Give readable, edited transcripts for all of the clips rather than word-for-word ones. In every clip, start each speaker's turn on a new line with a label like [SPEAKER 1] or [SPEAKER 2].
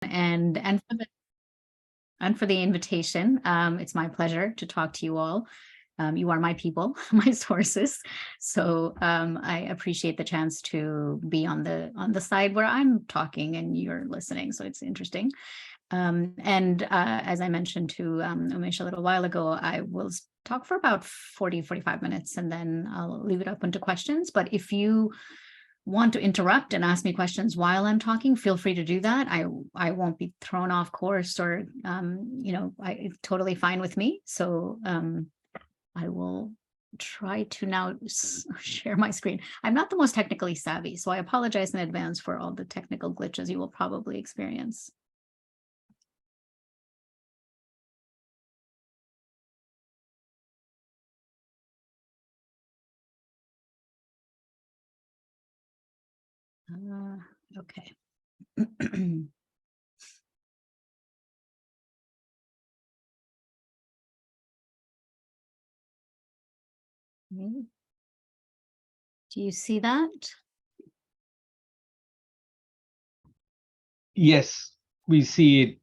[SPEAKER 1] and for the invitation. It's my pleasure to talk to you all. You are my people, my sources. So I appreciate the chance to be on the side where I'm talking and you're listening. So it's interesting. As I mentioned to Umesh a little while ago, I will talk for about 45 minutes and then I'll leave it open to questions. But if you want to interrupt and ask me questions while I'm talking, feel free to do that. I won't be thrown off course or, it's totally fine with me. So I will try to now share my screen. I'm not the most technically savvy, so I apologize in advance for all the technical glitches you will probably experience. Okay. Do you see that?
[SPEAKER 2] Yes, we see it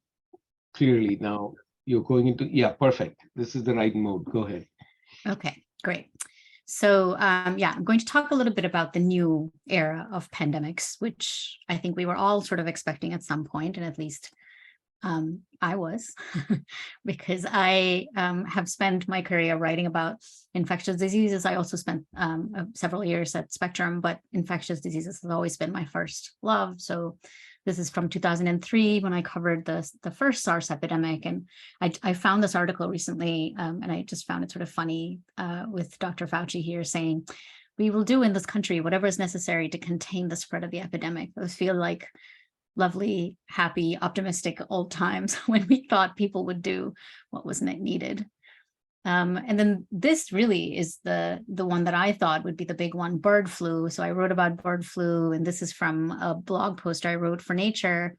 [SPEAKER 2] clearly now. You're going into, yeah, perfect. This is the right mode. Go ahead.
[SPEAKER 1] Okay, great. So I'm going to talk a little bit about the new era of pandemics, which I think we were all sort of expecting at some point, and at least I was, because I have spent my career writing about infectious diseases. I also spent several years at Spectrum, but infectious diseases has always been my first love. So this is from 2003 when I covered the first SARS epidemic. And I found this article recently, and I just found it sort of funny with Dr. Fauci here saying, we will do in this country whatever is necessary to contain the spread of the epidemic. Those feel like lovely, happy, optimistic old times when we thought people would do what was needed. And then this really is the one that I thought would be the big one, bird flu. So I wrote about bird flu, and this is from a blog post I wrote for Nature,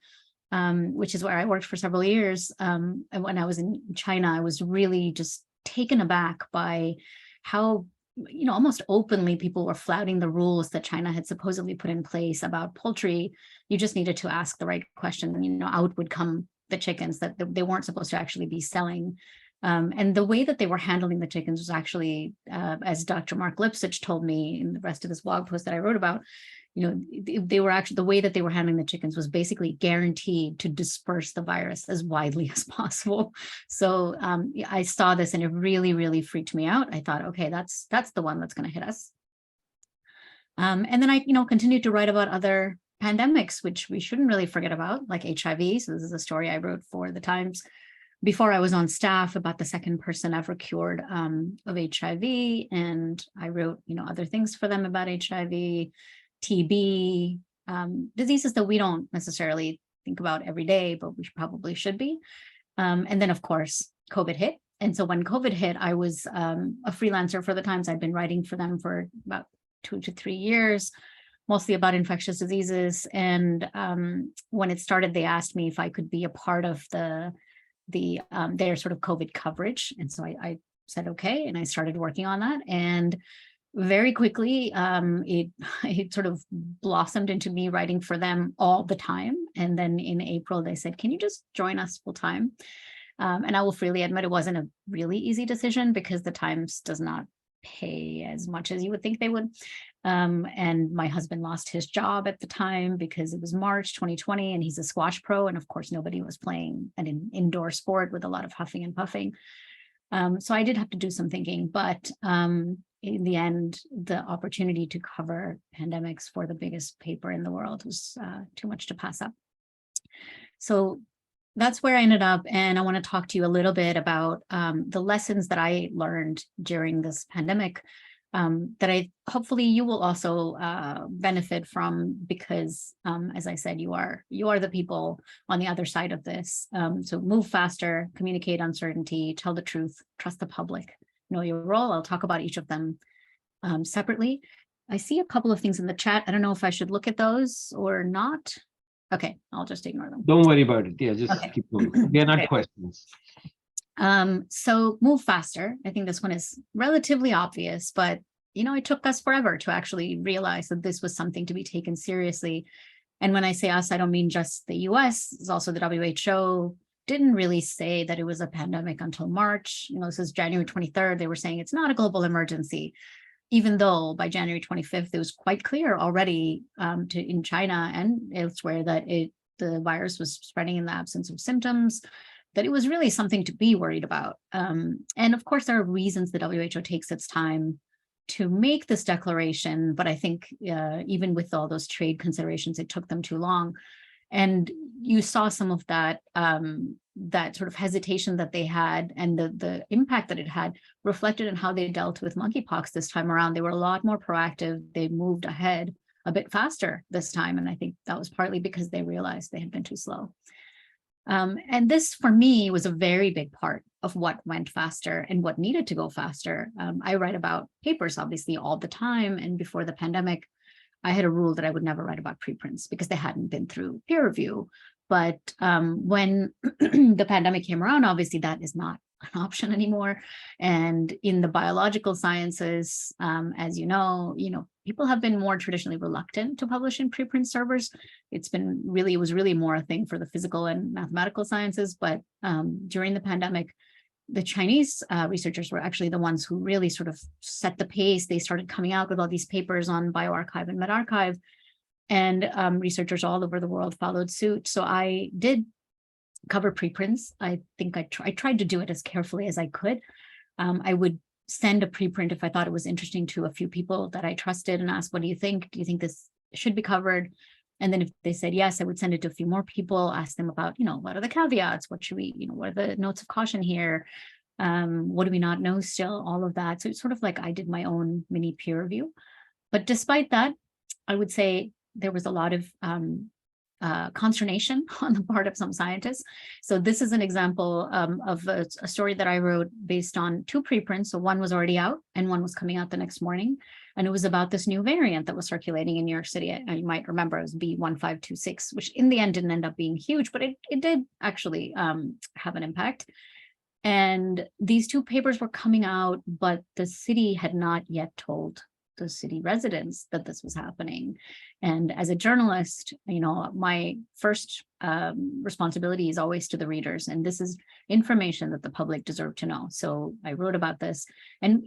[SPEAKER 1] which is where I worked for several years. And when I was in China, I was really just taken aback by how almost openly people were flouting the rules that China had supposedly put in place about poultry. You just needed to ask the right question, and out would come the chickens that they weren't supposed to actually be selling. And the way that they were handling the chickens was actually, as Dr. Mark Lipsitch told me in the rest of this blog post that I wrote about, they were actually, the way that they were handling the chickens was basically guaranteed to disperse the virus as widely as possible. So I saw this and it really, really freaked me out. I thought, okay, that's the one that's going to hit us. And then I, continued to write about other pandemics, which we shouldn't really forget about, like HIV. So this is a story I wrote for the Times before I was on staff about the second person ever cured of HIV. And I wrote, other things for them about HIV, TB, diseases that we don't necessarily think about every day, but we probably should be. And then, of course, COVID hit. And so when COVID hit, I was a freelancer for the Times. I'd been writing for them for about 2 to 3 years, mostly about infectious diseases. And when it started, they asked me if I could be a part of their sort of COVID coverage. And so I said, okay. And I started working on that. And very quickly, it sort of blossomed into me writing for them all the time. And then in April, they said, can you just join us full time? And I will freely admit it wasn't a really easy decision because the Times does not pay as much as you would think they would. And my husband lost his job at the time because it was March 2020 and he's a squash pro. And of course, nobody was playing an indoor sport with a lot of huffing and puffing. So I did have to do some thinking, but in the end, the opportunity to cover pandemics for the biggest paper in the world was too much to pass up. So that's where I ended up. And I want to talk to you a little bit about the lessons that I learned during this pandemic that hopefully you will also benefit from because, as I said, you are the people on the other side of this. So move faster, communicate uncertainty, tell the truth, trust the public, know your role. I'll talk about each of them separately. I see a couple of things in the chat. I don't know if I should look at those or not. Okay, I'll just ignore them.
[SPEAKER 2] Don't worry about it. Yeah, just keep going. They're not questions.
[SPEAKER 1] So move faster. I think this one is relatively obvious, but it took us forever to actually realize that this was something to be taken seriously. And when I say us, I don't mean just the US, it's also the WHO didn't really say that it was a pandemic until March. This is January 23rd. They were saying it's not a global emergency, even though by January 25th, it was quite clear already in China and elsewhere that the virus was spreading in the absence of symptoms, that it was really something to be worried about. And of course, there are reasons the WHO takes its time to make this declaration, but I think even with all those trade considerations, it took them too long. And you saw some of that that sort of hesitation that they had and the impact that it had reflected in how they dealt with monkeypox this time around. They were a lot more proactive. They moved ahead a bit faster this time. And I think that was partly because they realized they had been too slow. And this, for me, was a very big part of what went faster and what needed to go faster. I write about papers, obviously, all the time. And before the pandemic, I had a rule that I would never write about preprints because they hadn't been through peer review. But when the pandemic came around, obviously, that is not an option anymore. And in the biological sciences, as you know, people have been more traditionally reluctant to publish in preprint servers. It was really more a thing for the physical and mathematical sciences. But during the pandemic, the Chinese researchers were actually the ones who really sort of set the pace. They started coming out with all these papers on bioRxiv and medRxiv, and researchers all over the world followed suit. So I did cover preprints. I think I tried to do it as carefully as I could. I would send a preprint if I thought it was interesting to a few people that I trusted and ask, what do you think? Do you think this should be covered? And then if they said yes, I would send it to a few more people, ask them about, what are the caveats? What should we, what are the notes of caution here? What do we not know still? All of that. So it's sort of like I did my own mini peer review. But despite that, I would say there was a lot of consternation on the part of some scientists. So this is an example of a story that I wrote based on two preprints. So one was already out and one was coming out the next morning. And it was about this new variant that was circulating in New York City. You might remember it was B.1.526, which in the end didn't end up being huge, but it did actually have an impact. And these two papers were coming out, but the city had not yet told the city residents that this was happening. And as a journalist, my first responsibility is always to the readers. And this is information that the public deserve to know. So I wrote about this. And,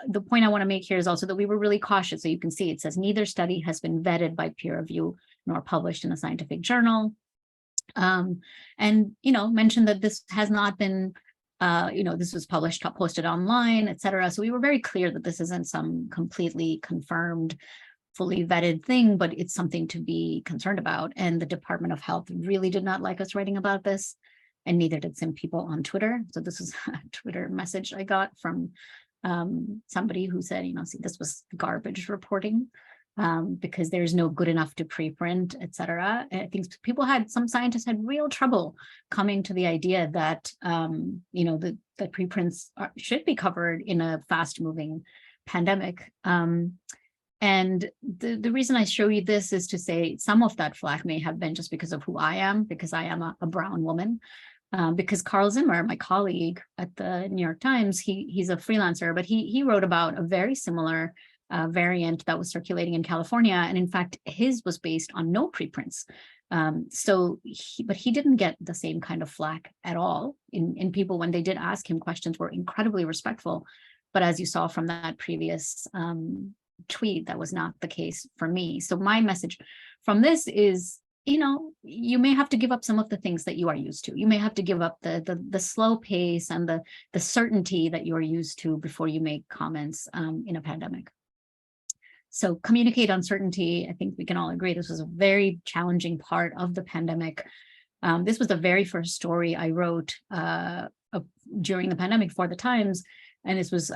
[SPEAKER 1] the point I want to make here is also that we were really cautious. So you can see it says neither study has been vetted by peer review nor published in a scientific journal. And, mentioned that this has not been this was posted online, et cetera. So we were very clear that this isn't some completely confirmed, fully vetted thing, but it's something to be concerned about. And the Department of Health really did not like us writing about this, and neither did some people on Twitter. So this is a Twitter message I got from somebody who said, see, this was garbage reporting. Because there's no good enough to preprint, et cetera. I think some scientists had real trouble coming to the idea that, that preprints should be covered in a fast moving pandemic. And the reason I show you this is to say some of that flack may have been just because of who I am, because I am a brown woman. Because Carl Zimmer, my colleague at the New York Times, he's a freelancer, but he wrote about a very similar variant that was circulating in California. And in fact, his was based on no preprints. But he didn't get the same kind of flack at all. In people, when they did ask him questions, were incredibly respectful. But as you saw from that previous tweet, that was not the case for me. So my message from this is, you may have to give up some of the things that you are used to. You may have to give up the slow pace and the certainty that you are used to before you make comments in a pandemic. So communicate uncertainty. I think we can all agree this was a very challenging part of the pandemic. This was the very first story I wrote during the pandemic for the Times, and this was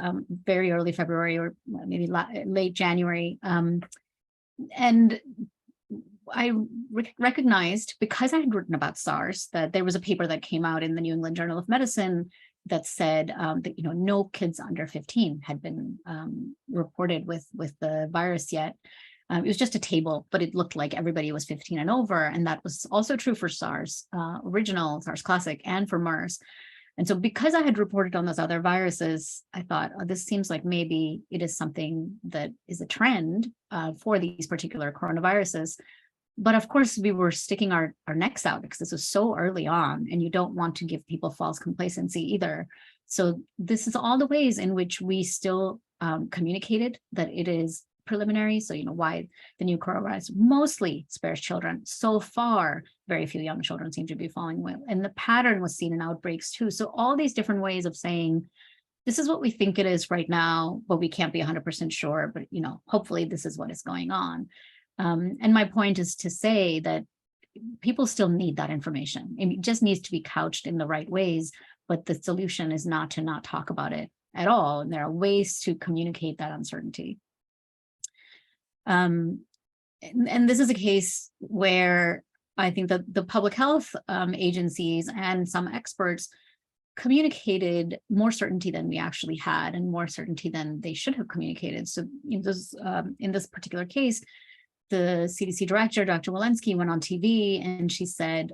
[SPEAKER 1] very early February or maybe late January. And I recognized, because I had written about SARS, that there was a paper that came out in the New England Journal of Medicine that said that no kids under 15 had been reported with the virus yet. It was just a table, but it looked like everybody was 15 and over, and that was also true for SARS original, SARS classic, and for MERS. And so because I had reported on those other viruses, I thought, this seems like maybe it is something that is a trend for these particular coronaviruses. But of course, we were sticking our necks out because this was so early on, and you don't want to give people false complacency either. So this is all the ways in which we still communicated that it is preliminary. So, why the new coronavirus mostly spares children. So far, very few young children seem to be falling ill. And the pattern was seen in outbreaks too. So all these different ways of saying, this is what we think it is right now, but we can't be 100% sure. But, hopefully this is what is going on. And my point is to say that people still need that information. It just needs to be couched in the right ways, but the solution is not to not talk about it at all. And there are ways to communicate that uncertainty. And this is a case where I think that the public health agencies and some experts communicated more certainty than we actually had, and more certainty than they should have communicated. So in this particular case, the C.D.C director, Dr. Walensky, went on TV and she said,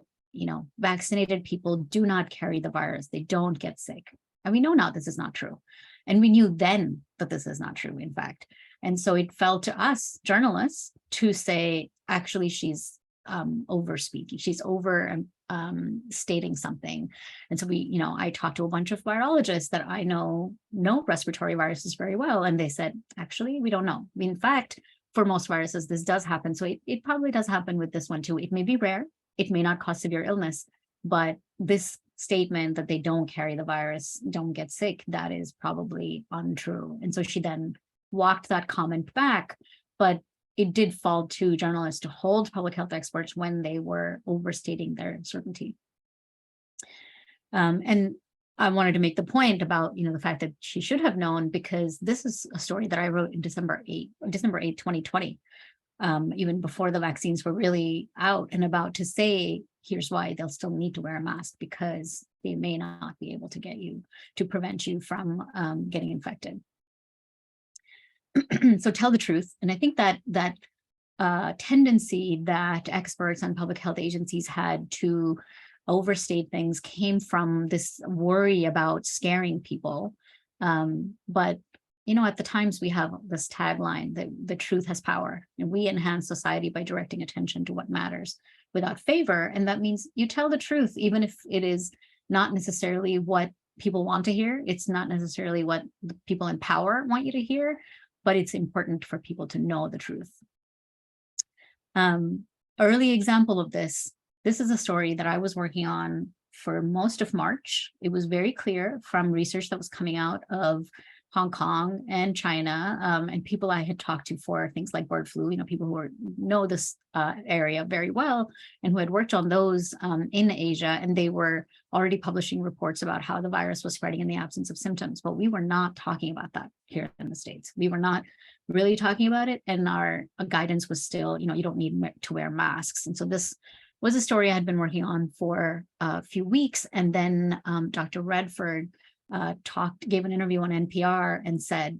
[SPEAKER 1] vaccinated people do not carry the virus. They don't get sick. And we know now this is not true. And we knew then that this is not true, in fact. And so it fell to us journalists to say, actually, she's over speaking. She's over stating something. And so I talked to a bunch of virologists that I know respiratory viruses very well. And they said, actually, we don't know. In fact, for most viruses, this does happen. So it probably does happen with this one too. It may be rare. It may not cause severe illness, but this statement that they don't carry the virus, don't get sick, that is probably untrue. And so she then walked that comment back, but it did fall to journalists to hold public health experts when they were overstating their certainty. And I wanted to make the point about, the fact that she should have known, because this is a story that I wrote in December 8, 2020, even before the vaccines were really out, and about to say, here's why they'll still need to wear a mask, because they may not be able to prevent you from getting infected. So tell the truth. And I think that tendency that experts and public health agencies had to overstate things came from this worry about scaring people. But, at the Times, we have this tagline that the truth has power, and we enhance society by directing attention to what matters without favor. And that means you tell the truth, even if it is not necessarily what people want to hear. It's not necessarily what the people in power want you to hear, but it's important for people to know the truth. Early example of this is a story that I was working on for most of March. It was very clear from research that was coming out of Hong Kong and China, and people I had talked to for things like bird flu, people who know this area very well and who had worked on those in Asia, and they were already publishing reports about how the virus was spreading in the absence of symptoms. But we were not talking about that here in the States. We were not really talking about it, and our guidance was still, you don't need to wear masks. And so this was a story I had been working on for a few weeks, and then Dr. Redford gave an interview on NPR and said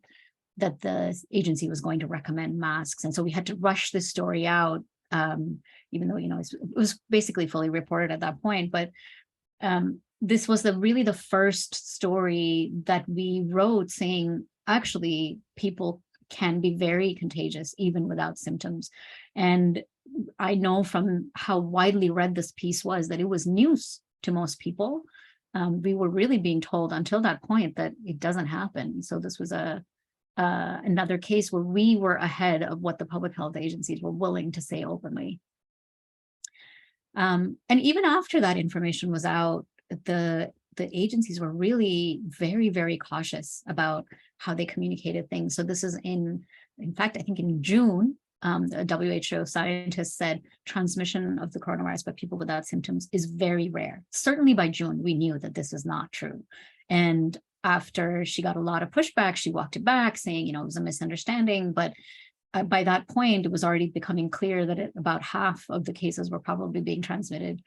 [SPEAKER 1] that the agency was going to recommend masks. And so we had to rush this story out, even though, it was basically fully reported at that point. But this was really the first story that we wrote saying, actually, people can be very contagious even without symptoms. And I know from how widely read this piece was that it was news to most people. We were really being told until that point that it doesn't happen. So this was another case where we were ahead of what the public health agencies were willing to say openly. And even after that information was out, the agencies were really very, very cautious about how they communicated things. So this is in fact, I think in June, the W.H.O scientists said transmission of the coronavirus by people without symptoms is very rare. Certainly by June, we knew that this is not true. And after she got a lot of pushback, she walked it back saying, it was a misunderstanding. But by that point, it was already becoming clear that about half of the cases were probably being transmitted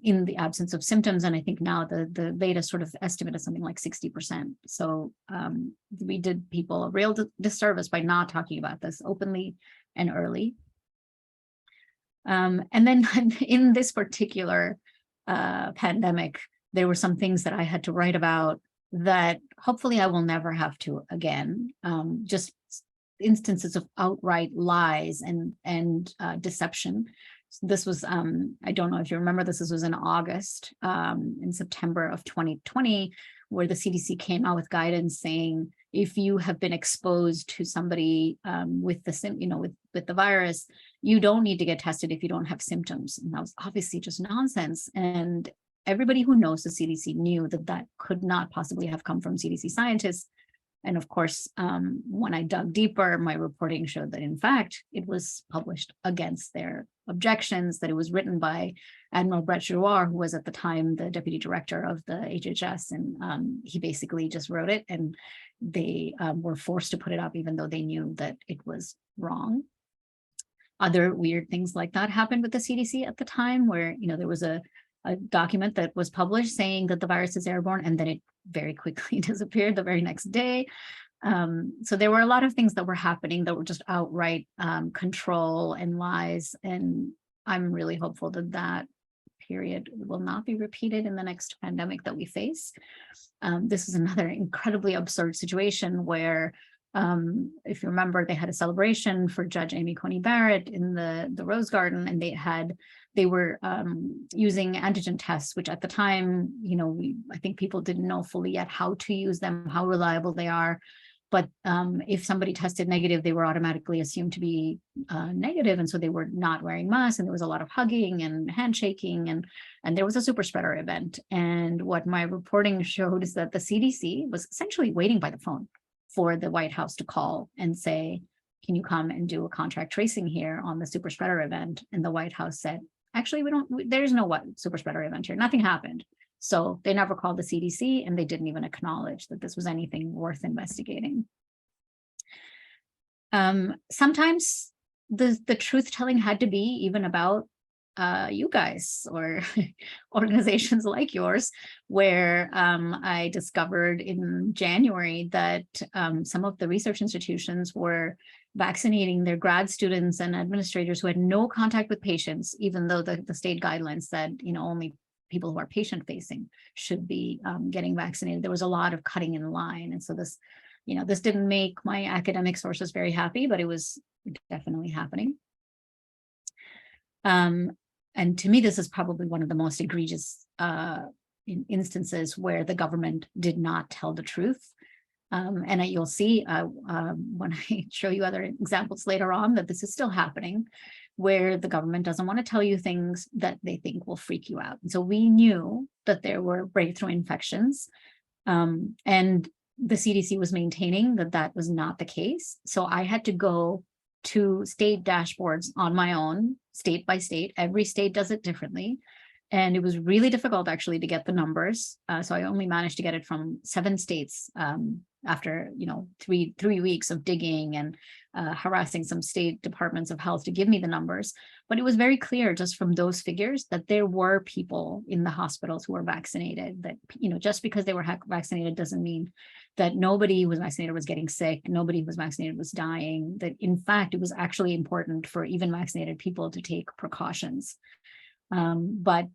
[SPEAKER 1] in the absence of symptoms. And I think now the latest sort of estimate is something like 60%. So we did people a real disservice by not talking about this openly and early. And then in this particular pandemic, there were some things that I had to write about that hopefully I will never have to again, just instances of outright lies and deception. this was, I don't know if you remember this was in August, in September of 2020, where the CDC came out with guidance saying, if you have been exposed to somebody with the, with the virus, you don't need to get tested if you don't have symptoms. And that was obviously just nonsense. And everybody who knows the CDC knew that that could not possibly have come from CDC scientists. And of course, when I dug deeper, my reporting showed that, in fact, it was published against their objections, that it was written by Admiral W.H.O, who was at the time the deputy director of the HHS. And he basically just wrote it, and they were forced to put it up, even though they knew that it was wrong. Other weird things like that happened with the CDC at the time, where, there was a document that was published saying that the virus is airborne, and then it very quickly disappeared the very next day. So there were a lot of things that were happening that were just outright control and lies. And I'm really hopeful that that period will not be repeated in the next pandemic that we face. This is another incredibly absurd situation where, if you remember, they had a celebration for Judge Amy Coney Barrett in the Rose Garden, and they were using antigen tests, which at the time, I think people didn't know fully yet how to use them, how reliable they are. But if somebody tested negative, they were automatically assumed to be negative. And so they were not wearing masks, and there was a lot of hugging and handshaking, and there was a super spreader event. And what my reporting showed is that the CDC was essentially waiting by the phone for the White House to call and say, can you come and do a contact tracing here on the super spreader event? And the White House said, actually, there's no super spreader event here. Nothing happened. So they never called the CDC, and they didn't even acknowledge that this was anything worth investigating. Sometimes the truth telling had to be even about you guys or organizations like yours, where I discovered in January that some of the research institutions were vaccinating their grad students and administrators who had no contact with patients, even though the state guidelines said, only people who are patient facing should be getting vaccinated. There was a lot of cutting in line. And so this, this didn't make my academic sources very happy, but it was definitely happening. And to me, this is probably one of the most egregious instances where the government did not tell the truth. And you'll see when I show you other examples later on that this is still happening, where the government doesn't want to tell you things that they think will freak you out. And so we knew that there were breakthrough infections, and the CDC was maintaining that that was not the case. So I had to go to state dashboards on my own, state by state. Every state does it differently. And it was really difficult actually to get the numbers. So I only managed to get it from 7 states after, three weeks of digging and harassing some state departments of health to give me the numbers. But it was very clear just from those figures that there were people in the hospitals who were vaccinated, that, just because they were vaccinated doesn't mean that nobody who was vaccinated was getting sick, nobody who was vaccinated was dying, that in fact, it was actually important for even vaccinated people to take precautions. But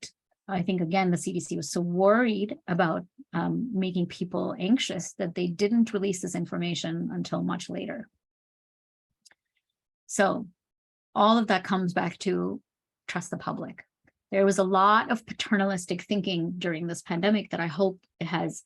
[SPEAKER 1] I think, again, the CDC was so worried about making people anxious that they didn't release this information until much later. So all of that comes back to trust the public. There was a lot of paternalistic thinking during this pandemic that I hope it has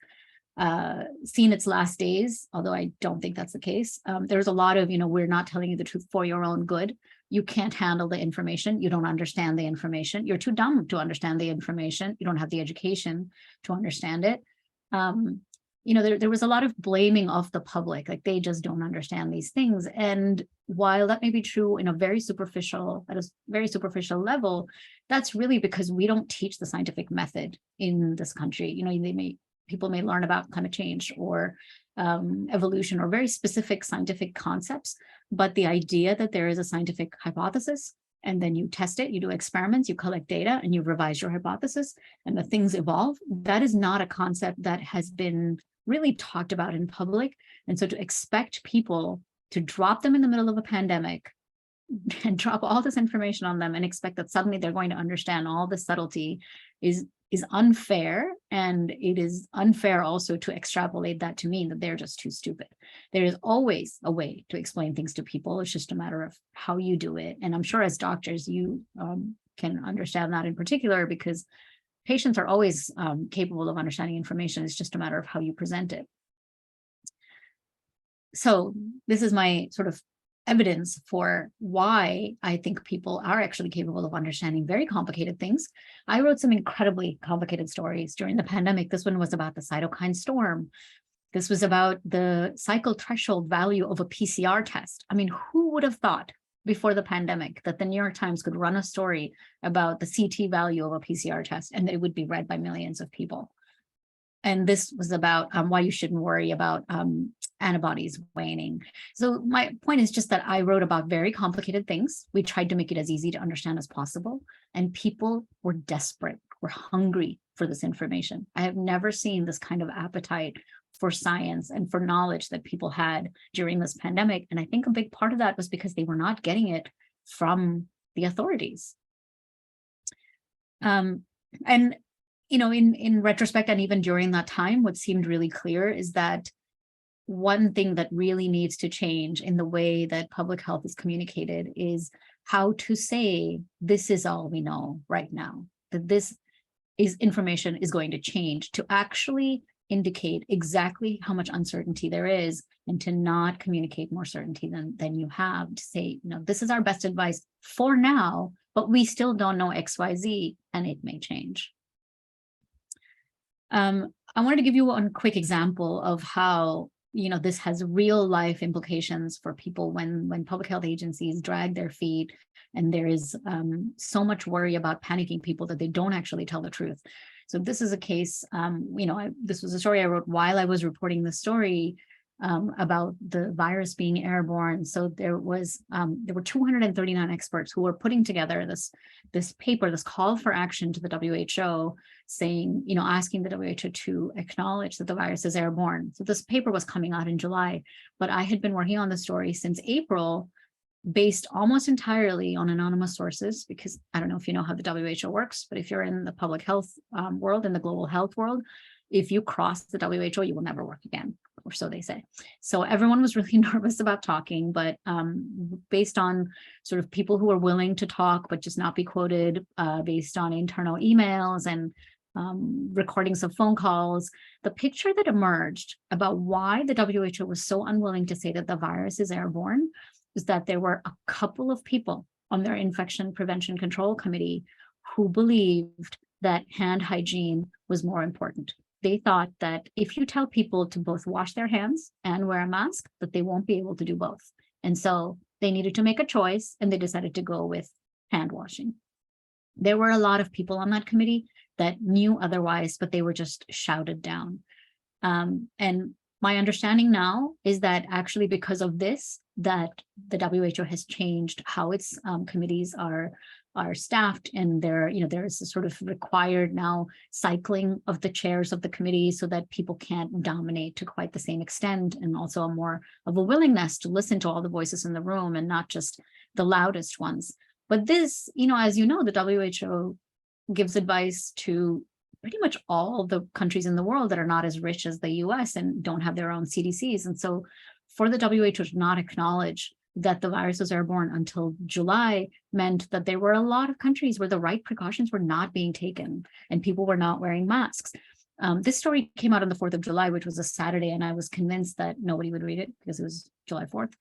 [SPEAKER 1] seen its last days, although I don't think that's the case. There's a lot of, we're not telling you the truth for your own good. You can't handle the information. You don't understand the information. You're too dumb to understand the information. You don't have the education to understand it. There was a lot of blaming of the public, like they just don't understand these things. And while that may be true at a very superficial level, that's really because we don't teach the scientific method in this country. People may learn about climate change or evolution or very specific scientific concepts, but the idea that there is a scientific hypothesis and then you test it, you do experiments, you collect data, and you revise your hypothesis, and the things evolve, that is not a concept that has been really talked about in public. And so to expect people to drop them in the middle of a pandemic and drop all this information on them and expect that suddenly they're going to understand all the subtlety is unfair. And it is unfair also to extrapolate that to mean that they're just too stupid. There is always a way to explain things to people. It's just a matter of how you do it. And I'm sure as doctors, you can understand that in particular, because patients are always capable of understanding information. It's just a matter of how you present it. So this is my sort of evidence for why I think people are actually capable of understanding very complicated things. I wrote some incredibly complicated stories during the pandemic. This one was about the cytokine storm. This was about the cycle threshold value of a PCR test. I mean, who would have thought before the pandemic that the New York Times could run a story about the CT value of a PCR test and it would be read by millions of people? And this was about why you shouldn't worry about antibodies waning. So my point is just that I wrote about very complicated things. We tried to make it as easy to understand as possible. And people were desperate, were hungry for this information. I have never seen this kind of appetite for science and for knowledge that people had during this pandemic. And I think a big part of that was because they were not getting it from the authorities. And in retrospect, and even during that time, what seemed really clear is that one thing that really needs to change in the way that public health is communicated is how to say, this is all we know right now, that this is information is going to change, to actually indicate exactly how much uncertainty there is, and to not communicate more certainty than you have, to say, this is our best advice for now, but we still don't know XYZ, and it may change. I wanted to give you one quick example of how this has real life implications for people when public health agencies drag their feet and there is so much worry about panicking people that they don't actually tell the truth. So this is a case, this was a story I wrote while I was reporting the story about the virus being airborne. So there were 239 experts who were putting together this paper, this call for action to the WHO, saying, asking the WHO to acknowledge that the virus is airborne. So this paper was coming out in July, but I had been working on the story since April, based almost entirely on anonymous sources, because I don't know if you know how the WHO works, but if you're in the public health world, in the global health world, if you cross the WHO, you will never work again, or so they say. So everyone was really nervous about talking, but based on sort of people who are willing to talk, but just not be quoted, based on internal emails and recordings of phone calls, the picture that emerged about why the WHO was so unwilling to say that the virus is airborne is that there were a couple of people on their infection prevention control committee who believed that hand hygiene was more important. They thought that if you tell people to both wash their hands and wear a mask, that they won't be able to do both. And so they needed to make a choice, and they decided to go with hand washing. There were a lot of people on that committee that knew otherwise, but they were just shouted down. And my understanding now is that actually because of this, that the WHO has changed how its committees are staffed, and there is a sort of required now cycling of the chairs of the committee so that people can't dominate to quite the same extent, and also a more of a willingness to listen to all the voices in the room and not just the loudest ones. But this, as you know, the WHO gives advice to pretty much all the countries in the world that are not as rich as the US and don't have their own CDCs. And so for the WHO to not acknowledge that the virus was airborne until July meant that there were a lot of countries where the right precautions were not being taken and people were not wearing masks. This story came out on the 4th of July, which was a Saturday, and I was convinced that nobody would read it because it was July 4th.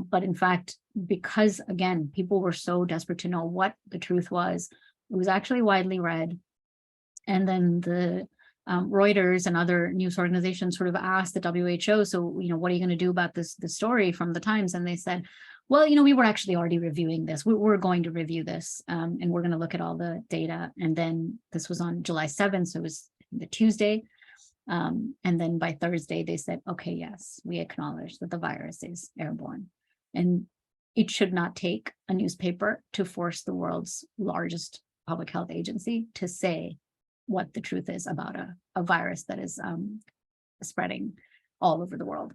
[SPEAKER 1] But in fact, because again, people were so desperate to know what the truth was, it was actually widely read. And then the Reuters and other news organizations sort of asked the WHO, so, what are you going to do about the story from the Times? And they said, well, we were actually already reviewing this. We're going to review this, and we're going to look at all the data. And then this was on July 7th, so it was the Tuesday. And then by Thursday, they said, okay, yes, we acknowledge that the virus is airborne. And it should not take a newspaper to force the world's largest public health agency to say what the truth is about a virus that is spreading all over the world.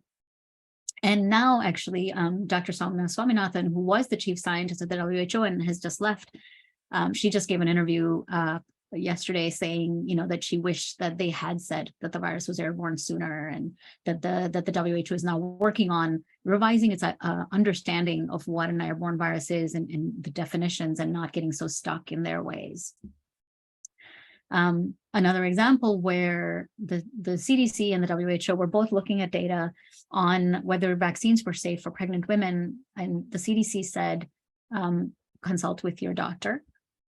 [SPEAKER 1] And now, actually, Dr. Soumya Swaminathan, who was the chief scientist at the WHO and has just left, she just gave an interview yesterday saying, that she wished that they had said that the virus was airborne sooner, and that the WHO is now working on revising its understanding of what an airborne virus is, and the definitions, and not getting so stuck in their ways. Another example where the CDC and the WHO were both looking at data on whether vaccines were safe for pregnant women, and the CDC said, consult with your doctor.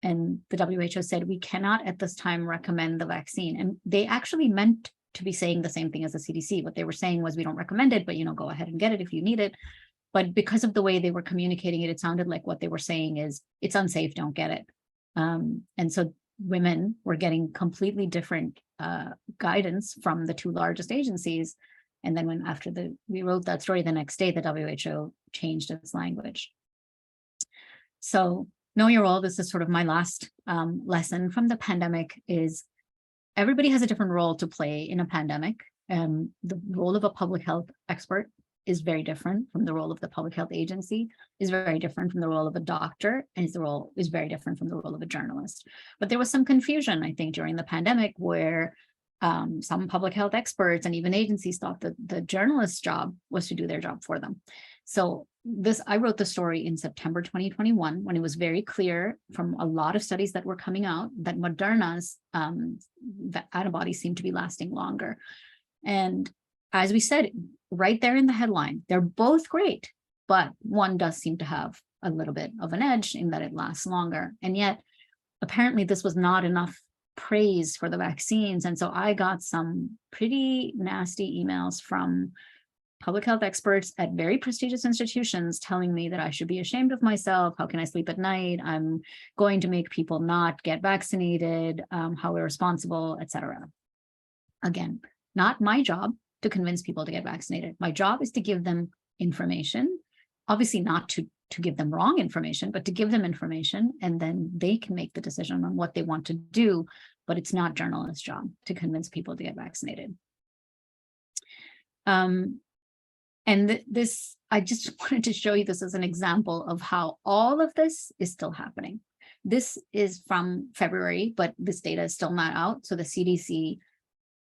[SPEAKER 1] And the WHO said, we cannot at this time recommend the vaccine. And they actually meant to be saying the same thing as the CDC. What they were saying was, we don't recommend it, but go ahead and get it if you need it. But because of the way they were communicating it, it sounded like what they were saying is, it's unsafe, don't get it. And so women were getting completely different guidance from the two largest agencies. And then after we wrote that story, the next day, the WHO changed its language. So know your role. This is sort of my last lesson from the pandemic, is everybody has a different role to play in a pandemic. The role of a public health expert is very different from the role of the public health agency, is very different from the role of a doctor, and the role is very different from the role of a journalist. But there was some confusion, I think, during the pandemic, where some public health experts and even agencies thought that the journalist's job was to do their job for them. So I wrote the story in September 2021, when it was very clear from a lot of studies that were coming out that Moderna's the antibodies seem to be lasting longer. And as we said, right there in the headline, they're both great, but one does seem to have a little bit of an edge in that it lasts longer. And yet, apparently this was not enough praise for the vaccines. And so I got some pretty nasty emails from public health experts at very prestigious institutions telling me that I should be ashamed of myself. How can I sleep at night? I'm going to make people not get vaccinated, how irresponsible, etc. Again, not my job to convince people to get vaccinated. My job is to give them information, obviously not to give them wrong information, but to give them information, and then they can make the decision on what they want to do. But it's not journalists' job to convince people to get vaccinated. And this, I just wanted to show you this as an example of how all of this is still happening. This is from February, but this data is still not out. So the CDC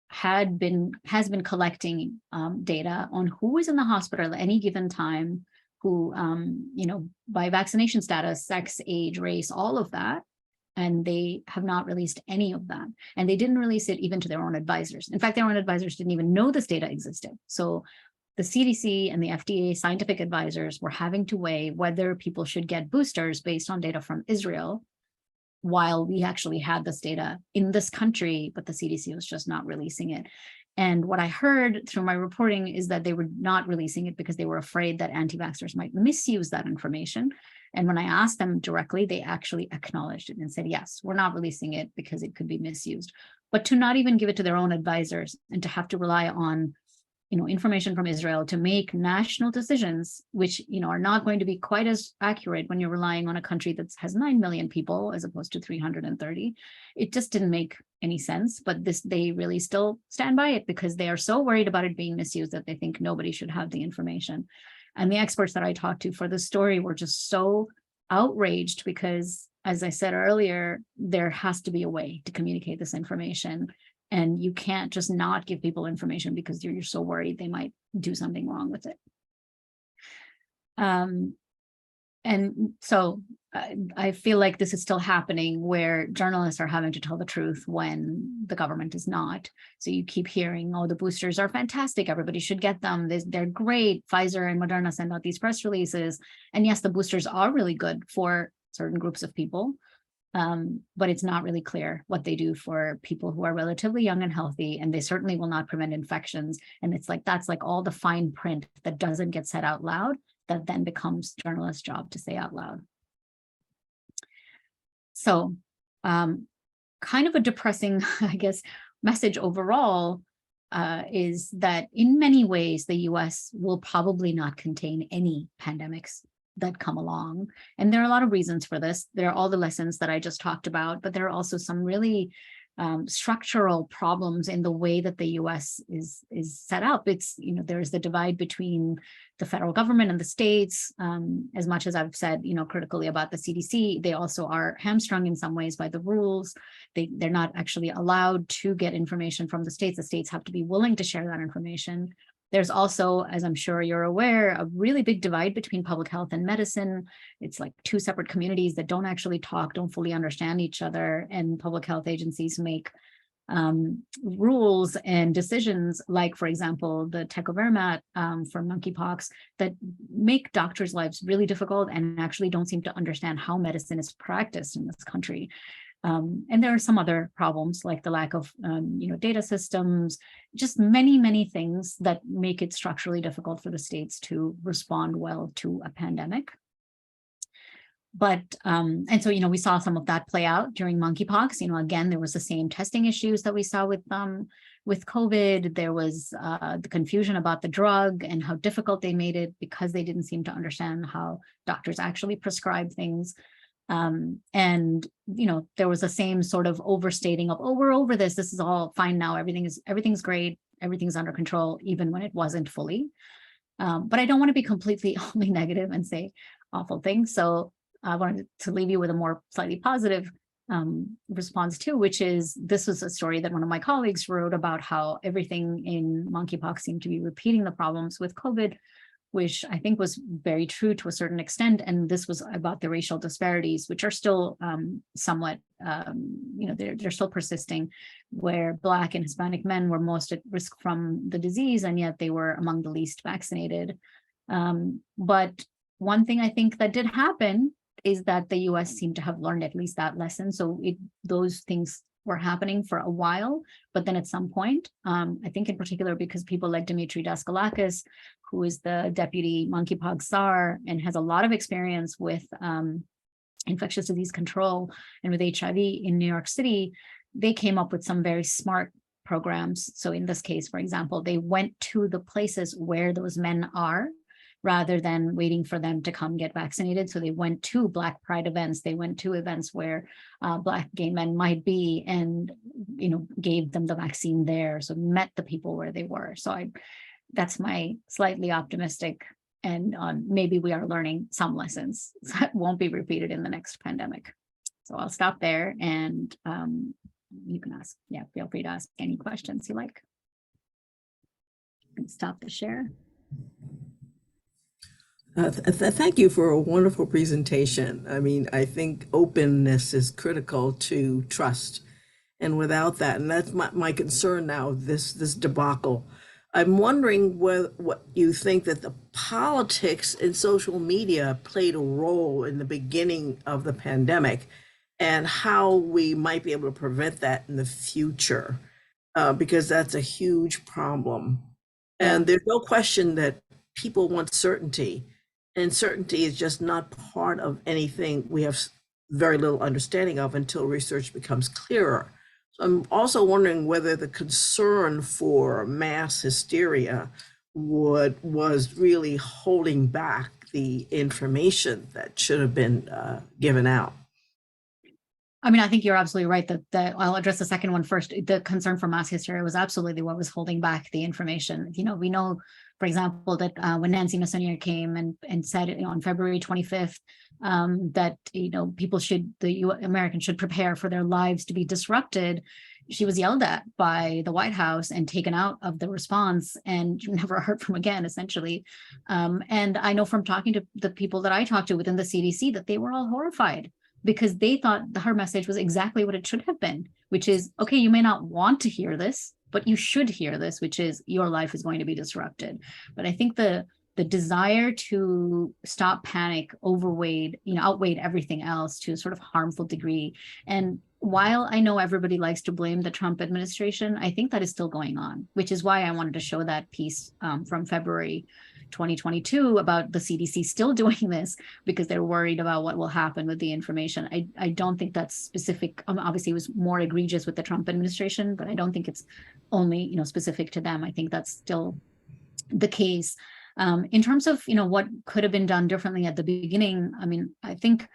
[SPEAKER 1] has been collecting data on who is in the hospital at any given time, who, by vaccination status, sex, age, race, all of that. And they have not released any of that. And they didn't release it even to their own advisors. In fact, their own advisors didn't even know this data existed. So the CDC and the FDA scientific advisors were having to weigh whether people should get boosters based on data from Israel, while we actually had this data in this country, but the CDC was just not releasing it. And what I heard through my reporting is that they were not releasing it because they were afraid that anti-vaxxers might misuse that information. And when I asked them directly, they actually acknowledged it and said, yes, we're not releasing it because it could be misused. But to not even give it to their own advisors and to have to rely on information from Israel to make national decisions, which, are not going to be quite as accurate when you're relying on a country that has 9 million people as opposed to 330. It just didn't make any sense, but they really still stand by it because they are so worried about it being misused that they think nobody should have the information. And the experts that I talked to for the story were just so outraged because, as I said earlier, there has to be a way to communicate this information. And you can't just not give people information because you're so worried they might do something wrong with it. And so I feel like this is still happening where journalists are having to tell the truth when the government is not. So you keep hearing, oh, the boosters are fantastic. Everybody should get them. They're great. Pfizer and Moderna send out these press releases. And yes, the boosters are really good for certain groups of people. But it's not really clear what they do for people who are relatively young and healthy, and they certainly will not prevent infections. And it's like, that's like all the fine print that doesn't get said out loud, that then becomes journalists' job to say out loud. So kind of a depressing, I guess, message overall is that in many ways, the US will probably not contain any pandemics that come along. And there are a lot of reasons for this. There are all the lessons that I just talked about, but there are also some really structural problems in the way that the U.S. is set up. It's, there's the divide between the federal government and the states. As much as I've said, critically about the C.D.C, they also are hamstrung in some ways by the rules. They're not actually allowed to get information from the states. The states have to be willing to share that information. There's also, as I'm sure you're aware, a really big divide between public health and medicine. It's like two separate communities that don't actually talk, don't fully understand each other, and public health agencies make rules and decisions, like, for example, the tecovirimat for monkeypox, that make doctors' lives really difficult and actually don't seem to understand how medicine is practiced in this country. And there are some other problems like the lack of, data systems, just many things that make it structurally difficult for the states to respond well to a pandemic. But, and so, we saw some of that play out during monkeypox. Again, there was the same testing issues that we saw with COVID. There was the confusion about the drug and how difficult they made it because they didn't seem to understand how doctors actually prescribe things. And there was the same sort of overstating of, oh, we're over this. This is all fine now. Everything's great. Everything's under control, even when it wasn't fully. But I don't want to be completely only negative and say awful things. So I wanted to leave you with a more slightly positive response too, which is, this was a story that one of my colleagues wrote about how everything in monkeypox seemed to be repeating the problems with COVID, which I think was very true to a certain extent. And this was about the racial disparities, which are still somewhat, they're still persisting, where Black and Hispanic men were most at risk from the disease, and yet they were among the least vaccinated. But one thing I think that did happen is that the US seemed to have learned at least that lesson. So those things were happening for a while, but then at some point, I think in particular because people like Dimitri Daskalakis, who is the deputy monkeypox czar and has a lot of experience with infectious disease control and with HIV in New York City, they came up with some very smart programs. So in this case, for example, they went to the places where those men are, rather than waiting for them to come get vaccinated. So they went to Black Pride events, they went to events where Black gay men might be, and gave them the vaccine there. So met the people where they were. So that's my slightly optimistic, and maybe we are learning some lessons that won't be repeated in the next pandemic. So I'll stop there, and you can ask, feel free to ask any questions you like. And stop the share.
[SPEAKER 3] Thank you for a wonderful presentation. I mean, I think openness is critical to trust. And without that, and that's my concern now, this debacle, I'm wondering what you think that the politics and social media played a role in the beginning of the pandemic, and how we might be able to prevent that in the future, because that's a huge problem. And there's no question that people want certainty. And certainty is just not part of anything we have very little understanding of until research becomes clearer. So I'm also wondering whether the concern for mass hysteria was really holding back the information that should have been given out.
[SPEAKER 1] I mean, I think you're absolutely right that I'll address the second one first. The concern for mass hysteria was absolutely what was holding back the information. We know, for example, that when Nancy Messonnier came and said on February 25th that Americans should prepare for their lives to be disrupted, she was yelled at by the White House and taken out of the response, and never heard from again, essentially. And I know from talking to the people that I talked to within the CDC that they were all horrified, because they thought her message was exactly what it should have been, which is, okay, you may not want to hear this, but you should hear this, which is your life is going to be disrupted. But I think the desire to stop panic outweighed everything else to a sort of harmful degree. And while I know everybody likes to blame the Trump administration, I think that is still going on, which is why I wanted to show that piece from February 2022 about the CDC still doing this, because they're worried about what will happen with the information. I don't think that's specific. Obviously, it was more egregious with the Trump administration, but I don't think it's only specific to them. I think that's still the case. In terms of what could have been done differently at the beginning, I mean, I think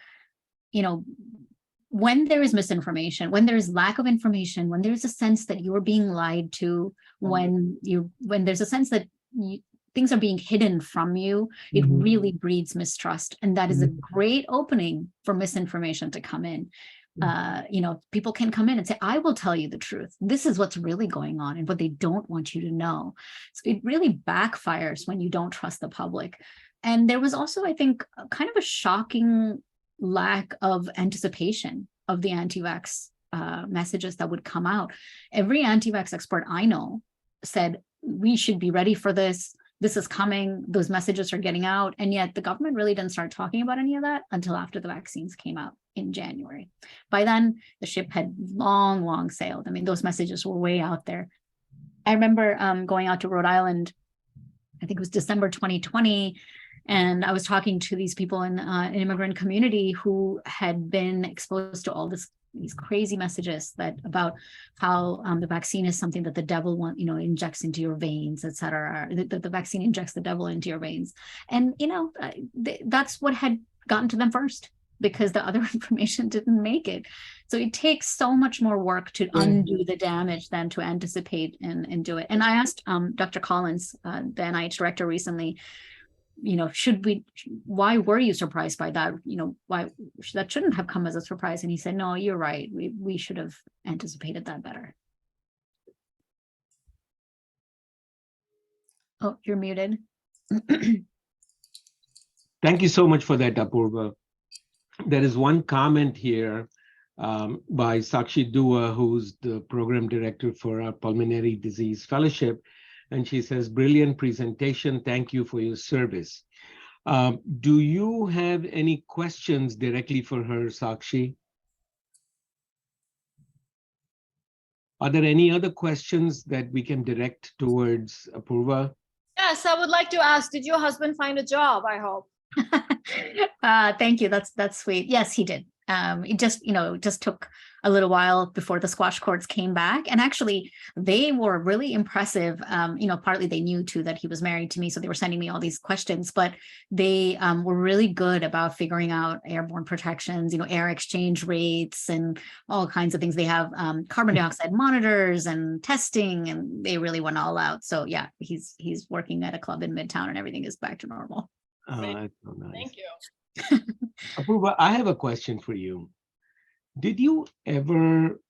[SPEAKER 1] when there is misinformation, when there is lack of information, when there's a sense that you're being lied to, when there's a sense that things are being hidden from you, it really breeds mistrust. And that is a great opening for misinformation to come in. People can come in and say, I will tell you the truth. This is what's really going on and what they don't want you to know. So it really backfires when you don't trust the public. And there was also, I think, kind of a shocking lack of anticipation of the anti-vax messages that would come out. Every anti-vax expert I know said, we should be ready for this. This is coming. Those messages are getting out. And yet the government really didn't start talking about any of that until after the vaccines came out in January. By then, the ship had long sailed. I mean, those messages were way out there. I remember going out to Rhode Island, I think it was December 2020, and I was talking to these people in an immigrant community who had been exposed to all these crazy messages about how the vaccine is something that the devil injects into your veins, et cetera. The vaccine injects the devil into your veins. And, that's what had gotten to them first, because the other information didn't make it. So it takes so much more work to undo the damage than to anticipate and do it. And I asked Dr. Collins, the NIH director, recently, why were you surprised by that? Why that shouldn't have come as a surprise. And he said, no, you're right. We should have anticipated that better. Oh, you're muted.
[SPEAKER 2] Thank you so much for that, Apurva. There is one comment here by Sakshi Dua, who's the program director for our Pulmonary Disease Fellowship. And she says, brilliant presentation. Thank you for your service. Do you have any questions directly for her, Sakshi? Are there any other questions that we can direct towards Apurva?
[SPEAKER 4] Yes, I would like to ask, did your husband find a job, I hope?
[SPEAKER 1] Thank you. That's sweet. Yes, he did. It just took a little while before the squash courts came back. And actually, they were really impressive. Partly they knew too that he was married to me, so they were sending me all these questions, but they were really good about figuring out airborne protections, air exchange rates and all kinds of things. They have carbon dioxide monitors and testing, and they really went all out. So yeah, he's working at a club in Midtown and everything is back to normal.
[SPEAKER 2] That's so nice.
[SPEAKER 4] Thank you.
[SPEAKER 2] Apurva, I have a question for you. Did you ever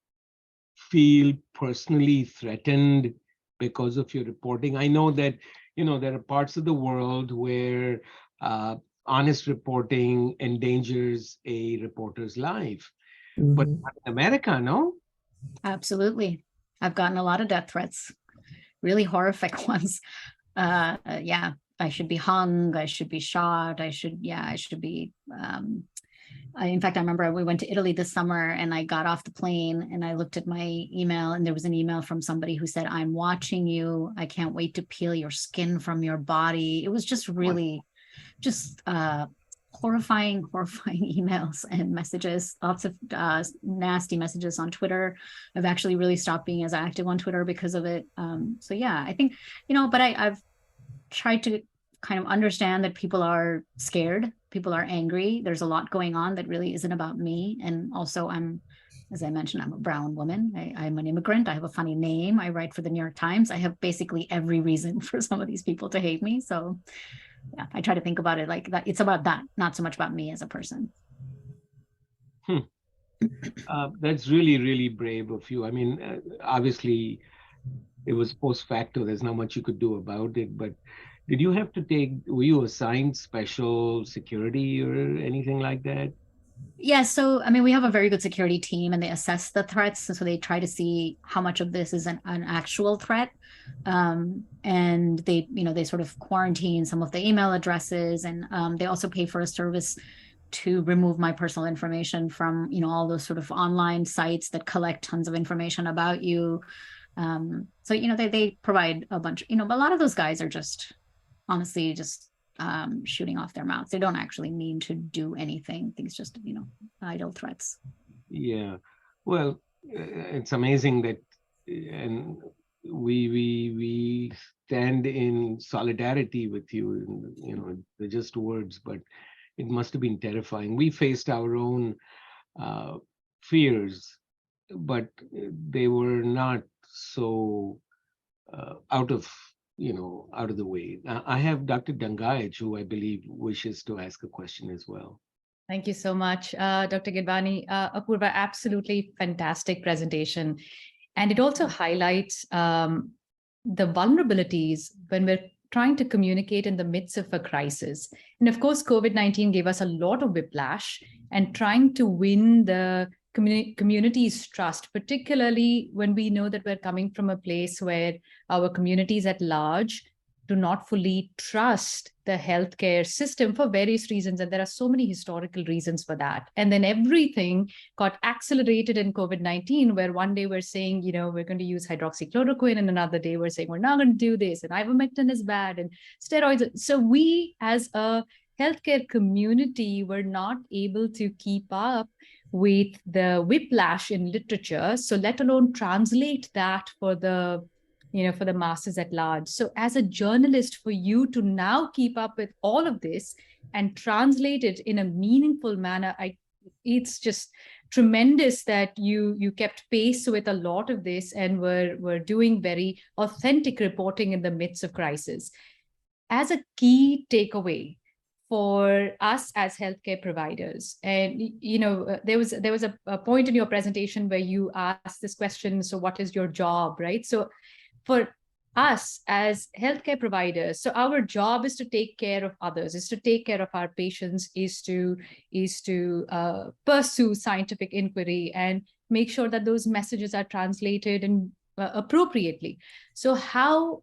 [SPEAKER 2] feel personally threatened because of your reporting? I know that, there are parts of the world where honest reporting endangers a reporter's life. But not in America, no?
[SPEAKER 1] Absolutely. I've gotten a lot of death threats, really horrific ones. Yeah. I should be hung, I should be shot, I should be, in fact, I remember we went to Italy this summer and I got off the plane and I looked at my email and there was an email from somebody who said, I'm watching you, I can't wait to peel your skin from your body. It was just really, horrifying emails and messages, lots of nasty messages on Twitter. I've actually really stopped being as active on Twitter because of it. So yeah, I think, but I've tried to kind of understand that people are scared, people are angry. There's a lot going on that really isn't about me. And also as I mentioned, I'm a brown woman. I'm an immigrant. I have a funny name. I write for the New York Times. I have basically every reason for some of these people to hate me. So yeah, I try to think about it like that. It's about that, not so much about me as a person.
[SPEAKER 2] That's really, really brave of you. I mean, obviously, it was post facto. There's not much you could do about it. But did you have to were you assigned special security or anything like that?
[SPEAKER 1] Yeah, so I mean, we have a very good security team and they assess the threats. So they try to see how much of this is an actual threat. And they sort of quarantine some of the email addresses, and they also pay for a service to remove my personal information from, all those sort of online sites that collect tons of information about you. So, they provide a bunch, but a lot of those guys are honestly just shooting off their mouths. They don't actually mean to do anything. Things just, idle threats.
[SPEAKER 2] Yeah, well, it's amazing that, and we stand in solidarity with you. They're just words, but it must have been terrifying. We faced our own fears, but they were not so out of the way. I have Dr. Dangayach, who I believe wishes to ask a question as well.
[SPEAKER 5] Thank you so much, Dr. Gidwani. Apurva, absolutely fantastic presentation. And it also highlights the vulnerabilities when we're trying to communicate in the midst of a crisis. And of course, COVID-19 gave us a lot of whiplash, and trying to win the community's trust, particularly when we know that we're coming from a place where our communities at large do not fully trust the healthcare system for various reasons. And there are so many historical reasons for that. And then everything got accelerated in COVID-19, where one day we're saying, we're going to use hydroxychloroquine, and another day we're saying we're not going to do this, and ivermectin is bad, and steroids. So we as a healthcare community were not able to keep up with the whiplash in literature. So let alone translate that for the masses at large. So as a journalist, for you to now keep up with all of this and translate it in a meaningful manner, it's just tremendous that you kept pace with a lot of this and were doing very authentic reporting in the midst of crisis. As a key takeaway for us as healthcare providers, and there was a point in your presentation where you asked this question, so what is your job, right? So for us as healthcare providers, so our job is to take care of others, is to take care of our patients, is to pursue scientific inquiry and make sure that those messages are translated and appropriately. So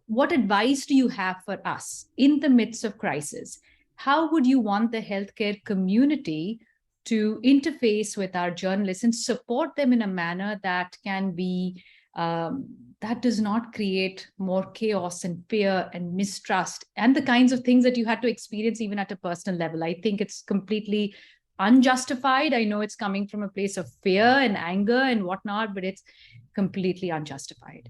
[SPEAKER 5] what advice do you have for us in the midst of crisis? How would you want the healthcare community to interface with our journalists and support them in a manner that can be that does not create more chaos and fear and mistrust and the kinds of things that you had to experience even at a personal level? I think it's completely unjustified. I know it's coming from a place of fear and anger and whatnot, but it's completely unjustified.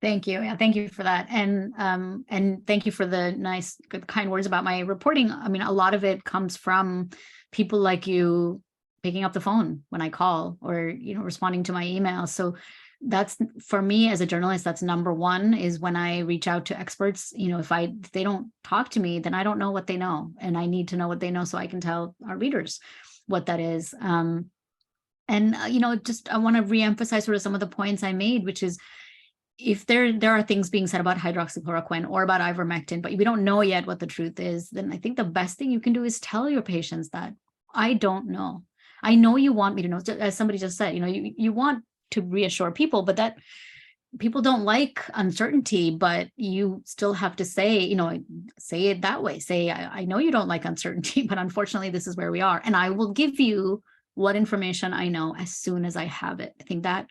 [SPEAKER 1] Thank you. Yeah, thank you for that. And thank you for the nice, good, kind words about my reporting. I mean, a lot of it comes from people like you picking up the phone when I call or, responding to my email. So that's, for me as a journalist, that's number one, is when I reach out to experts. If they don't talk to me, then I don't know what they know. And I need to know what they know so I can tell our readers what that is. And just I want to reemphasize sort of some of the points I made, which is, if there are things being said about hydroxychloroquine or about ivermectin, but we don't know yet what the truth is, then I think the best thing you can do is tell your patients that I don't know. I know you want me to know, as somebody just said, you want to reassure people, but that people don't like uncertainty, but you still have to say, say it that way. Say, I know you don't like uncertainty, but unfortunately, this is where we are. And I will give you what information I know as soon as I have it. I think that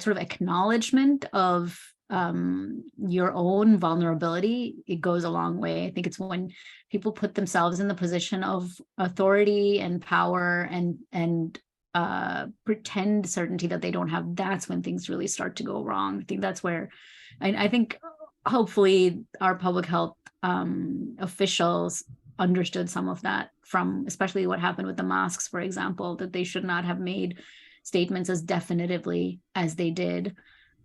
[SPEAKER 1] sort of acknowledgement of your own vulnerability, it goes a long way. I think it's when people put themselves in the position of authority and power and pretend certainty that they don't have, that's when things really start to go wrong. I think that's where I think hopefully our public health officials understood some of that from especially what happened with the masks, for example, that they should not have made statements as definitively as they did.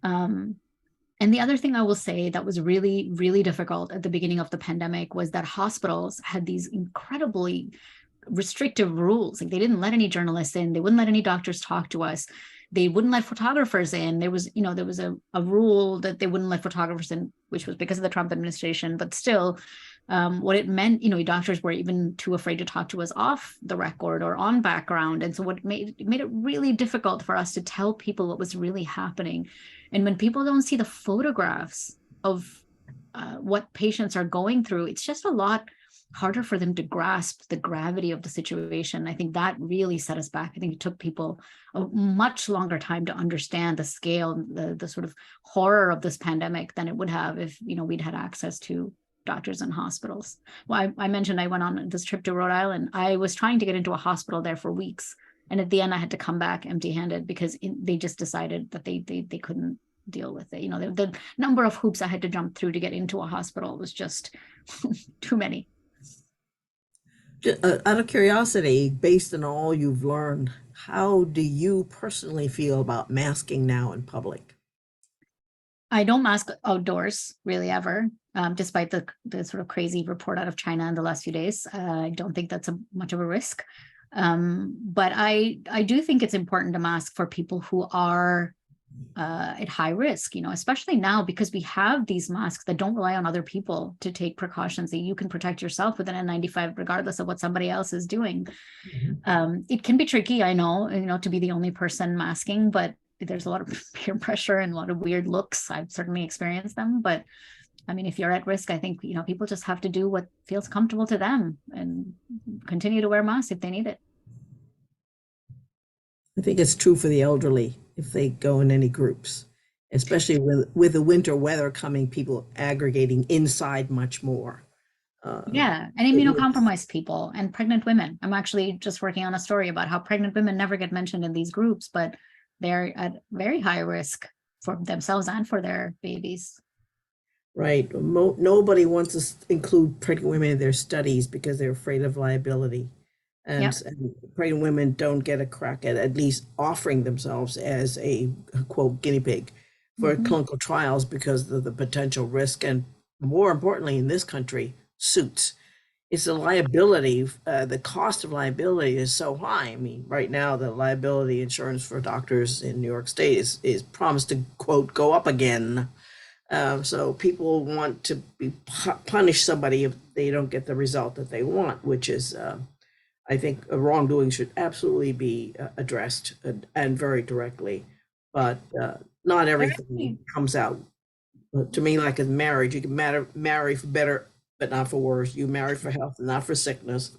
[SPEAKER 1] And the other thing I will say that was really, really difficult at the beginning of the pandemic was that hospitals had these incredibly restrictive rules. Like, they didn't let any journalists in, they wouldn't let any doctors talk to us, they wouldn't let photographers in. There was a rule that they wouldn't let photographers in, which was because of the Trump administration, but still, what it meant, doctors were even too afraid to talk to us off the record or on background. And so what made it really difficult for us to tell people what was really happening. And when people don't see the photographs of what patients are going through, it's just a lot harder for them to grasp the gravity of the situation. I think that really set us back. I think it took people a much longer time to understand the scale, the sort of horror of this pandemic than it would have if, we'd had access to doctors and hospitals. Well, I mentioned I went on this trip to Rhode Island. I was trying to get into a hospital there for weeks. And at the end, I had to come back empty-handed because they just decided that they couldn't deal with it. The number of hoops I had to jump through to get into a hospital was just too many.
[SPEAKER 3] Out of curiosity, based on all you've learned, how do you personally feel about masking now in public?
[SPEAKER 1] I don't mask outdoors really ever, despite the sort of crazy report out of China in the last few days. I don't think that's much of a risk. But I do think it's important to mask for people who are at high risk, especially now because we have these masks that don't rely on other people to take precautions, that you can protect yourself with an N95 regardless of what somebody else is doing. It can be tricky, I know, to be the only person masking, but there's a lot of peer pressure and a lot of weird looks. I've certainly experienced them, but I mean, if you're at risk, I think, people just have to do what feels comfortable to them and continue to wear masks if they need it.
[SPEAKER 3] I think it's true for the elderly if they go in any groups, especially with the winter weather coming, people aggregating inside much more.
[SPEAKER 1] Yeah, and immunocompromised people and pregnant women. I'm actually just working on a story about how pregnant women never get mentioned in these groups, but they're at very high risk for themselves and for their babies.
[SPEAKER 3] Right. Nobody wants to include pregnant women in their studies because they're afraid of liability. And pregnant women don't get a crack at least offering themselves as a quote guinea pig for clinical trials because of the potential risk, and more importantly in this country, suits. It's the liability, the cost of liability is so high. I mean, right now the liability insurance for doctors in New York State is promised to quote go up again. So people want to punish somebody if they don't get the result that they want, which is I think a wrongdoing should absolutely be addressed and very directly, but not everything comes out. To me, like in marriage, you can marry for better, but not for worse. You marry for health and not for sickness.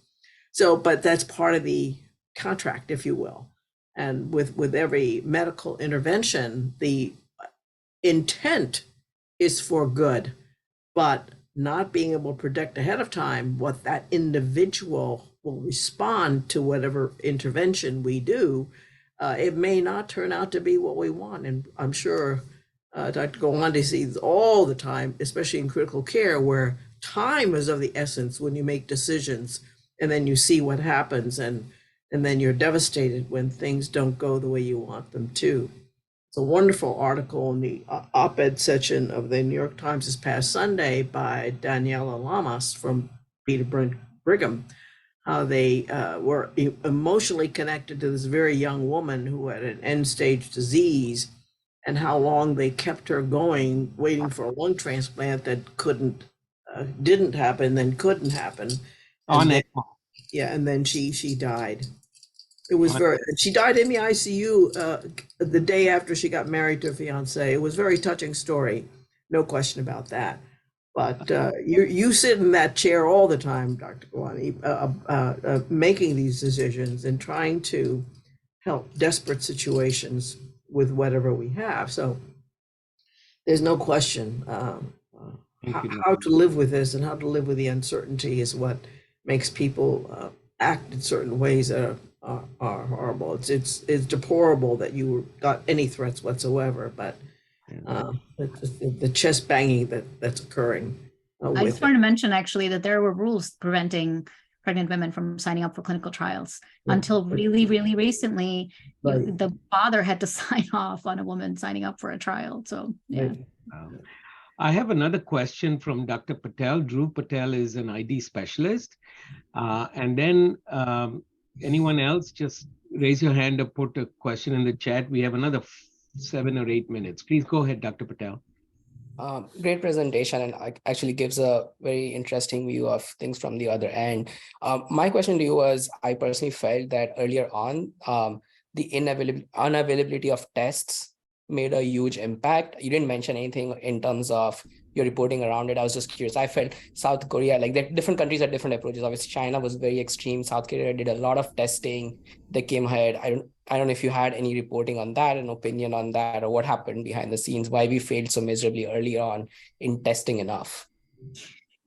[SPEAKER 3] So, but that's part of the contract, if you will. And with every medical intervention, the intent is for good, but not being able to predict ahead of time what that individual will respond to whatever intervention we do, it may not turn out to be what we want. And I'm sure Dr. Gawande sees all the time, especially in critical care, where time is of the essence when you make decisions and then you see what happens, and then you're devastated when things don't go the way you want them to. It's a wonderful article in the op-ed section of the New York Times this past Sunday by Daniela Lamas from Peter Brigham, how they were emotionally connected to this very young woman who had an end-stage disease, and how long they kept her going, waiting for a lung transplant that didn't happen, then couldn't happen.
[SPEAKER 2] On
[SPEAKER 3] then,
[SPEAKER 2] ECMO.
[SPEAKER 3] yeah, and then she died. It was she died in the ICU the day after she got married to a fiance. It was a very touching story, no question about that. But you sit in that chair all the time, Dr. Gawande, making these decisions and trying to help desperate situations with whatever we have. So there's no question how to live with this and how to live with the uncertainty is what makes people act in certain ways that are horrible. It's deplorable that you got any threats whatsoever, but the chest banging that's occurring.
[SPEAKER 1] I just wanted to mention actually that there were rules preventing pregnant women from signing up for clinical trials until really, really recently. The father had to sign off on a woman signing up for a trial. So, yeah.
[SPEAKER 2] I have another question from Dr. Patel. Drew Patel is an ID specialist. And then anyone else, just raise your hand or put a question in the chat. We have another 7 or 8 minutes. Please go ahead, Dr. Patel.
[SPEAKER 6] Great presentation, and actually gives a very interesting view of things from the other end. My question to you was, I personally felt that earlier on, the unavailability of tests made a huge impact. You didn't mention anything in terms of your reporting around it. I was just curious. I felt South Korea, like different countries had different approaches. Obviously, China was very extreme. South Korea did a lot of testing. They came ahead. I don't know if you had any reporting on that, an opinion on that, or what happened behind the scenes, why we failed so miserably early on in testing enough.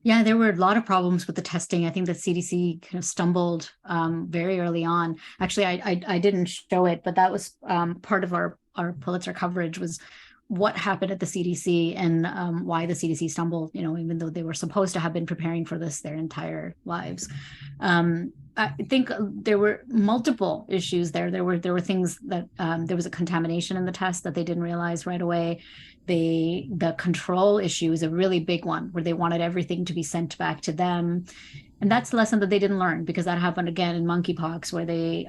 [SPEAKER 1] Yeah, there were a lot of problems with the testing. I think the C.D.C. kind of stumbled very early on. Actually, I didn't show it, but that was part of our Pulitzer coverage was what happened at the CDC and why the CDC stumbled, even though they were supposed to have been preparing for this their entire lives. I think there were multiple issues there. There were things that there was a contamination in the test that they didn't realize right away. The control issue is a really big one, where they wanted everything to be sent back to them. And that's the lesson that they didn't learn, because that happened again in monkeypox, where they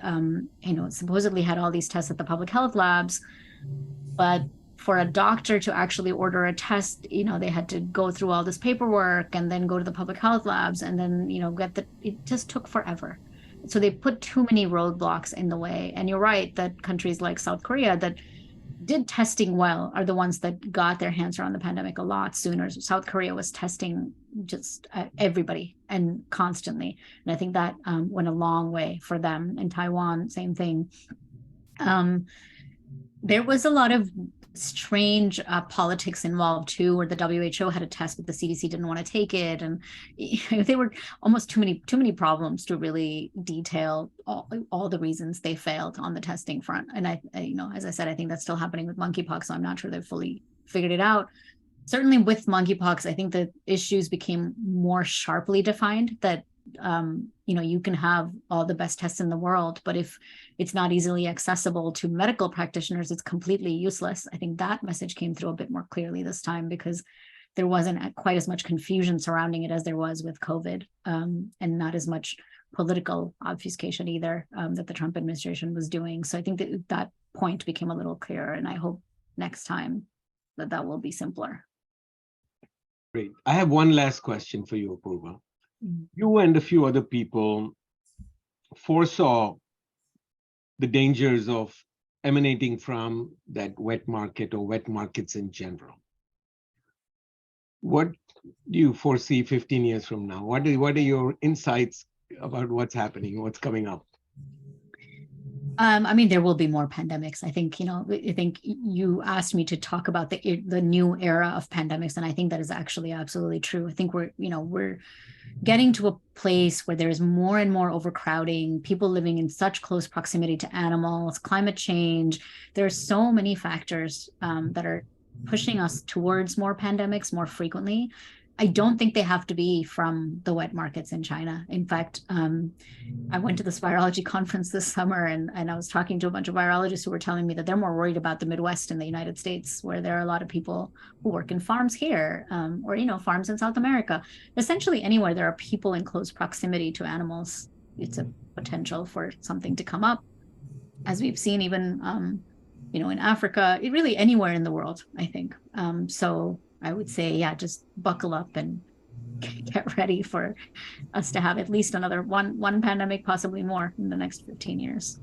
[SPEAKER 1] supposedly had all these tests at the public health labs, but for a doctor to actually order a test, they had to go through all this paperwork and then go to the public health labs and then, it just took forever. So they put too many roadblocks in the way. And you're right that countries like South Korea that did testing well are the ones that got their hands around the pandemic a lot sooner. South Korea was testing just everybody and constantly. And I think that went a long way for them. In Taiwan, same thing. There was a lot of strange politics involved too, where the WHO had a test, but the CDC didn't want to take it, and they were almost too many problems to really detail all the reasons they failed on the testing front. And I as I said, I think that's still happening with monkeypox, so I'm not sure they've fully figured it out. Certainly with monkeypox, I think the issues became more sharply defined, that you can have all the best tests in the world, but if it's not easily accessible to medical practitioners, it's completely useless. I think that message came through a bit more clearly this time, because there wasn't quite as much confusion surrounding it as there was with COVID, and not as much political obfuscation either that the Trump administration was doing. So I think that point became a little clearer, and I hope next time that will be simpler.
[SPEAKER 2] Great. I have one last question for you, Apurva. You and a few other people foresaw the dangers of emanating from that wet market or wet markets in general. What do you foresee 15 years from now? What are your insights about what's happening, what's coming up?
[SPEAKER 1] There will be more pandemics. I think you asked me to talk about the new era of pandemics, and I think that is actually absolutely true. I think we're getting to a place where there's more and more overcrowding, people living in such close proximity to animals, climate change. There's so many factors that are pushing us towards more pandemics more frequently. I don't think they have to be from the wet markets in China. In fact, I went to this virology conference this summer, and I was talking to a bunch of virologists who were telling me that they're more worried about the Midwest in the United States, where there are a lot of people who work in farms here, or farms in South America. Essentially anywhere there are people in close proximity to animals, it's a potential for something to come up, as we've seen even in Africa, really anywhere in the world, I think. So I would say, yeah, just buckle up and get ready for us to have at least another one pandemic, possibly more, in the next 15 years.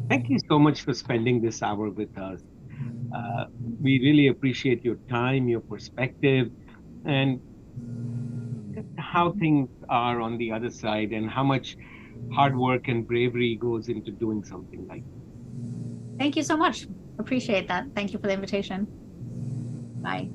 [SPEAKER 2] Thank you so much for spending this hour with us. We really appreciate your time, your perspective, and how things are on the other side, and how much hard work and bravery goes into doing something like that.
[SPEAKER 1] Thank you so much. Appreciate that. Thank you for the invitation. Bye.